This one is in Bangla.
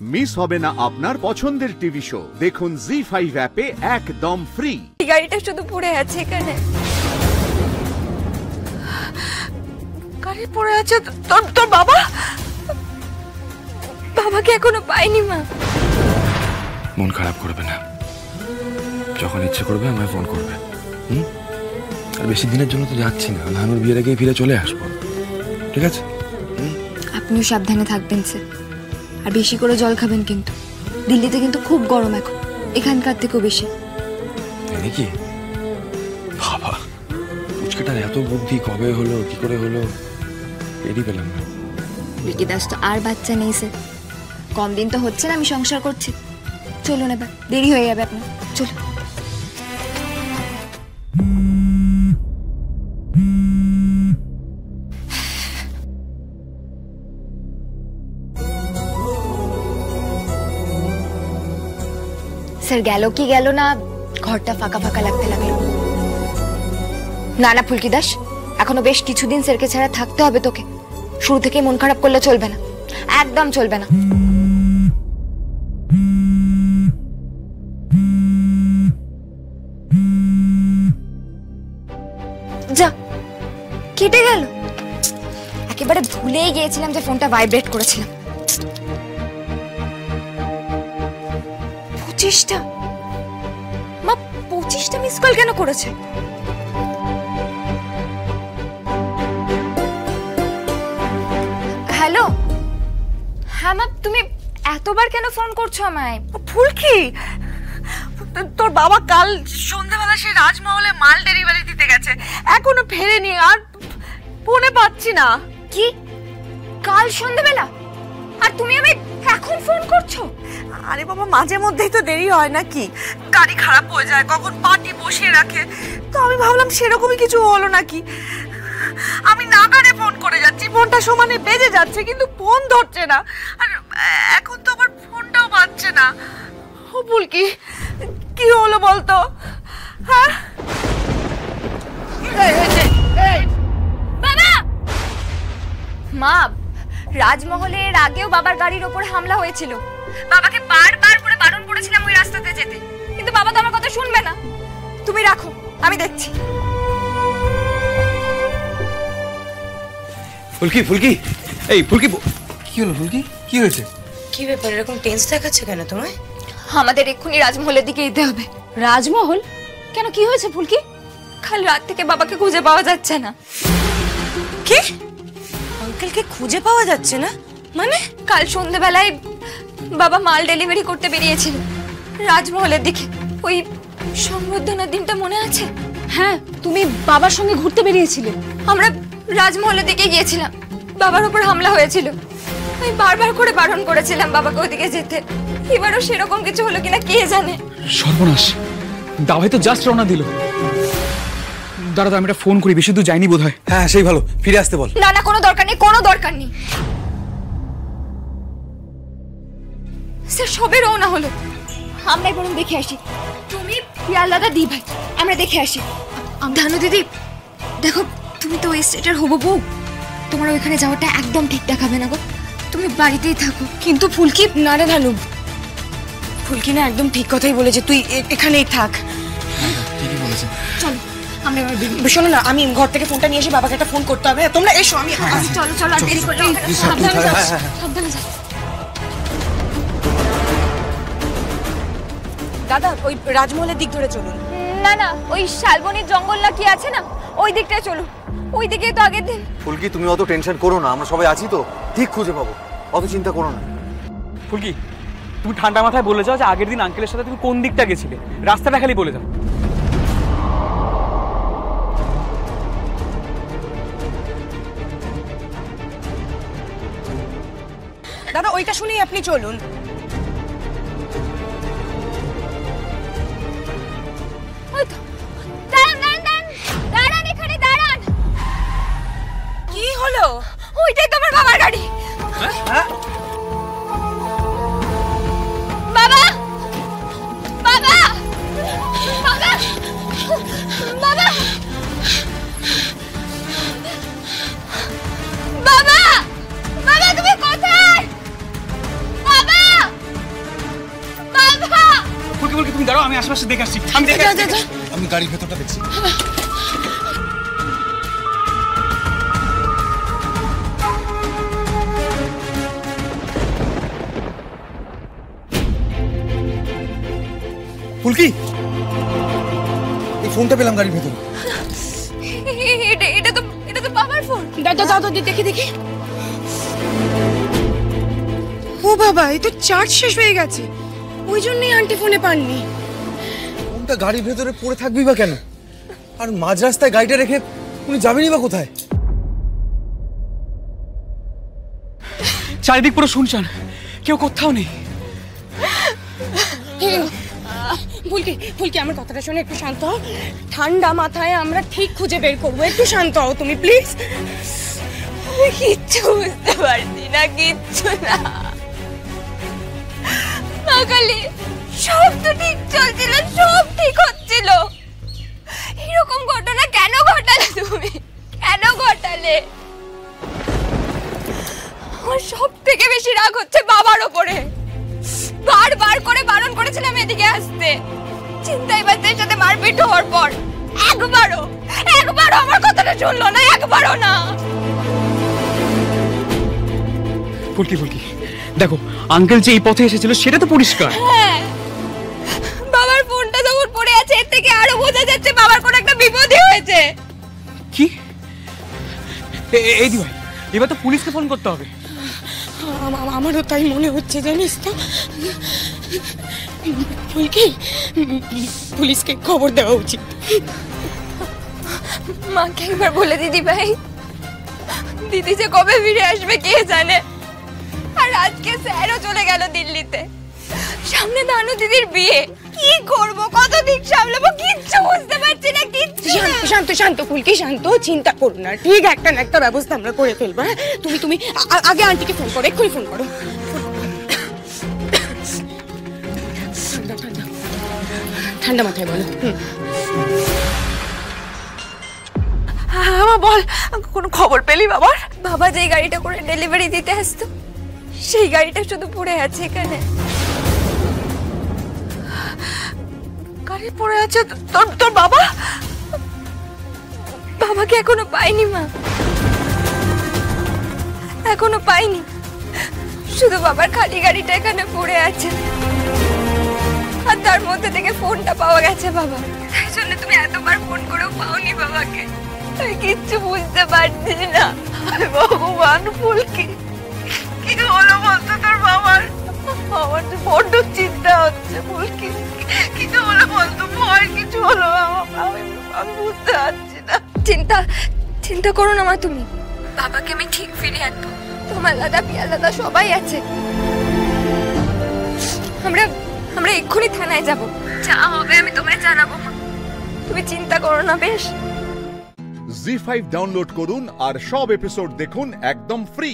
মিস হবে না আপনার পছন্দের টিভি শো। দেখুন জি5 অ্যাপে একদম ফ্রি। গাড়িটা শুধু পড়ে আছে এখানে। গাড়ি পড়ে আছে। তোর বাবা? বাবাকে এখনো পাইনি মা। মন খারাপ করবে না, যখন ইচ্ছে করবে আমায় ফোন করবে। আর বেশি দিনের জন্য তো যাচ্ছি না, নানুর বিয়ের আগেই ফিরে চলে আসবো, ঠিক আছে? আপনিও সাবধানে থাকবেন স্যার, আর বেশি করে জল খাবেন কিন্তু। দিল্লিতে কিন্তু খুব গরম এখন, এখানকার থেকেও বেশি। নাকি বাবা, পুচকেটার এত বুদ্ধি কবে হলো, কি করে হলো, এড়িয়ে পেলাম না। বিকি দাস তো আর বাচ্চা নেই স্যার, কম দিন তো হচ্ছে না আমি সংসার করছি। চলুন এবার, দেরি হয়ে যাবে আপনার, চলুন। স্যার গেল কি গেল না, ঘরটা ফাঁকা ফাঁকা লাগতে লাগলো। না না ফুলকি দাস, এখনো বেশ কিছুদিন স্যারকে ছাড়া থাকতে হবে তোকে। শুরু থেকে মন খারাপ করলে চলবে না, একদম চলবে না। যা, কেটে গেল। একেবারে ভুলেই গিয়েছিলাম যে ফোনটা ভাইব্রেট করেছিলাম। 25টা মা, 25টা মিস কল কেন করেছে? হ্যালো, হ্যাঁ মা, তুমি এতবার কেন ফোন করছো আমায়? ফুলকি, তোর বাবা কাল সন্ধ্যাবেলা সেই রাজমহলে মাল ডেলিভারি দিতে গেছে, এখনো ফেরেনি, আর ফোনে পাচ্ছি না। কি কাল সন্ধ্যাবেলা? আর তুমি আমায় এখন ফোন করছো? আরে বাবা, মাঝে মধ্যেই তো দেরি হয় নাকি, গাড়ি খারাপ হয়ে যায়, কখন পার্টি বসিয়ে রাখে, তো আমি ভাবলাম সেরকমই কিছু হলো নাকি। আমি নাগারে ফোন করে যাচ্ছি, ফোনটা সমানে বেজে যাচ্ছে, কিন্তু ফোন ধরছে না। আর এখন তো আমার ফোনটাও বাজছে না। ও ফুলকি, কি হলো বলতো? হ্যাঁ বাবা, মা, রাজমহলের আগেও বাবার গাড়ির ওপর হামলা হয়েছিল। বাবাকে বারবার করে বারণ করেছিলাম ওই রাস্তাতে যেতে, কিন্তু বাবা তো আমার কথা শুনবে না। তুমি রাখো, আমি দেখছি। ফুলকি, ফুলকি, এই ফুলকি, কি হলো ফুলকি, কি হয়েছে? কি ব্যাপার, এরকম টেন্স দেখাচ্ছে কেন তোমায়? আমাদের এক্ষুনি রাজমহলের দিকে যেতে হবে। রাজমহল কেন, কি হয়েছে ফুলকি? কাল রাত থেকে বাবাকে খুঁজে পাওয়া যাচ্ছে না। কি? আঙ্কেলকে খুঁজে পাওয়া যাচ্ছে না মানে? কাল সন্ধ্যাবেলায় বাবা মাল ডেলিভারি করতে বেরিয়েছিল রাজমহলের দিকে। ওই সংবর্ধনার দিনটা মনে আছে? হ্যাঁ, তুমি বাবার সঙ্গে ঘুরতে বেরিয়েছিলে। আমরা রাজমহলের দিকে গিয়েছিলাম, বাবার উপর হামলা হয়েছিল। আমি বারবার করে বারণ করেছিলাম বাবাকে ওদিকে যেতে। এবারও সেরকম কিছু হলো কিনা কে জানে। সর্বনাশ, দাওয়াই তো জাস্ট রওনা দিল। দাঁড়া, আমি একটা ফোন করি, বেশি দূর যাইনি বোধহয়। হ্যাঁ, সেই ভালো, ফিরে আসতে বল। না না, কোনো দরকার নেই, কোনো দরকার নেই স্যার, সবে রওনা হলো। আমরাই বরং দেখে আসি। তুমি পিয়ালাদা দি ভাই, আমরা দেখে আসি। ধানু দিদি দেখো, তুমি তো ওই স্টেটের হবু বউ, তোমার ওইখানে যাওয়াটা একদম ঠিক দেখাবে না গো, তুমি বাড়িতেই থাকো। কিন্তু ফুলকি, না রে ধানু, ফুলকি না একদম ঠিক কথাই বলেছে, তুই এখানেই থাক। ঠিকই বলেছে। চলো আমরা এবার শোনো না, আমি ঘর থেকে ফোনটা নিয়ে এসে বাবাকে একটা ফোন করতে হবে। তোমরা এসো, আমি চলো চলো, আর দেরি করলে হবে না। সাবধানে যাও, সাবধানে যাও। দাদা, ওই রাজমহলের দিক ধরে চলুন। না না, ওই শালবনির জঙ্গল না কি আছে না, ওই দিকটায় চলুন। ওই দিকে তো আগের দিন। ফুলকি, তুমি অত টেনশন করো না, আমরা সবাই আছি তো, ঠিক খুঁজে পাবো, অত চিন্তা করো না। ফুলকি, তুমি ঠান্ডা মাথায় বলে যাও যে আগের দিন আঙ্কেলের সাথে তুমি কোন দিকটা গেছিলে, রাস্তাটা খালি বলে যাও। দাদা, ওইটা শুনেই আপনি চলুন। দাঁড়ান, এখানে দাঁড়ান। কি হলো? ওইটাই তোমার বাবার গাড়ি। বাবা, বাবা, বাবা, বাবা, বাবা, বাবা, তুমি কোথায়? বাবা, ফুলকি ফুলকি তুমি দাঁড়াও, আমি আশেপাশে দেখে আসছি। আমি দেখে আসছি। আমি গাড়ির ভেতরটা দেখছি। ফুলকি, এই ফোনটা পেলাম গাড়ির ভেতরে। এটা তো বাবার ফোন। দাও দেখি দেখি। ও বাবা, এই তো চার্জ শেষ হয়ে গেছে, ওই জন্যই আন্টি ফোনে পাননি। ফোনটা গাড়ির ভেতরে পড়ে থাকবি বা কেন? আর মাঝ রাস্তায় গাড়িটা রেখে উনি যাবেনই বা কোথায়? চারিদিক পুরো শুনশান, কেউ কোথাও নেই। ফুলকি আমার কথাটা শুনে একটু শান্ত হও। ঠান্ডা মাথায় আমরা ঠিক খুঁজে বের করবো, একটু শান্ত হও তুমি প্লিজ। কিচ্ছু বুঝতে পারছি না, কিচ্ছু না। কালি সব তো ঠিক চলছিল, সব ঠিক হচ্ছিল। এরকম ঘটনা কেন ঘটালে তুমি? কেন ঘটালে? আমার সব থেকে বেশি রাগ হচ্ছে বাবার ওপরে। বারবার করে বারণ করেছিলাম এদিকে আসতে, চিন্তাই বাচ্চার সাথে মারপিট হওয়ার পর একবারও আমার কথাটা শুনলো না, একবারও না। ফুলকি ফুলকি দেখো, আঙ্কেল যে এই পথে এসেছিল সেটা তো পরিষ্কার। হ্যাঁ, বাবার ফোনটা যখন পড়ে আছে এর থেকে আরো বোঝা যাচ্ছে বাবার কোনো একটা বিপদই হয়েছে। কি? এই দি ভাই, এবার তো পুলিশকে ফোন করতে হবে। আমারও তাই মনে হচ্ছে, জানিস তো ফুলকি, পুলিশকে খবর দেওয়া উচিত। মাকে একবার বলে দিদি ভাই, দিদি যে কবে ফিরে আসবে কে জানে। আর আজকে স্যারও চলে গেল দিল্লিতে, সামনে দানু দিদির বিয়ে। কি করব, কত দিক সামলাবো, কিচ্ছু বুঝতে পারছি না, কিচ্ছু না। শান্ত ফুলকি, শান্ত, চিন্তা করো না, ঠিক একটা না একটা ব্যবস্থা আমরা করে ফেলবো। হ্যাঁ, তুমি আগে আন্টিকে ফোন করো, এক্ষুনি ফোন করো। ঠান্ডা মাথায় বলো। আমা বল, কোনো খবর পেলি বাবার? বাবা যে গাড়িটা করে ডেলিভারি দিতে আসতো সেই গাড়িটা শুধু পড়ে আছে এখানে। গাড়ি পড়ে আছে? তোর বাবা? বাবাকে এখনো পাইনি মা, এখনো পাইনি। শুধু বাবার খালি গাড়িটা এখানে পড়ে আছে, আর তার মধ্যে থেকে ফোনটা পাওয়া গেছে বাবা। তাই জন্য তুমি এতবার ফোন করেও পাওনি বাবাকে। আমি কিচ্ছু বুঝতে পারছি না। ভগবান, ফুলকি কি হলো বলতো তোর বাবার? আমার তো বড্ড চিন্তা হচ্ছে ফুলকি, কিছু হলো বলতো, ভয় কিছু হলো? আমি বুঝতে পারছি না। চিন্তা করো না মা তুমি, বাবাকে আমি ঠিক ফিরিয়ে আনবো। তোমার দাদা পিয়াল দাদা সবাই আছে। আমরা এক্ষুনি থানায় যাব, যা হবে আমি তোমায় জানাবো মা, তুমি চিন্তা করো না। বেশ, জি5 ডাউনলোড করুন আর সব এপিসোড দেখুন একদম ফ্রি।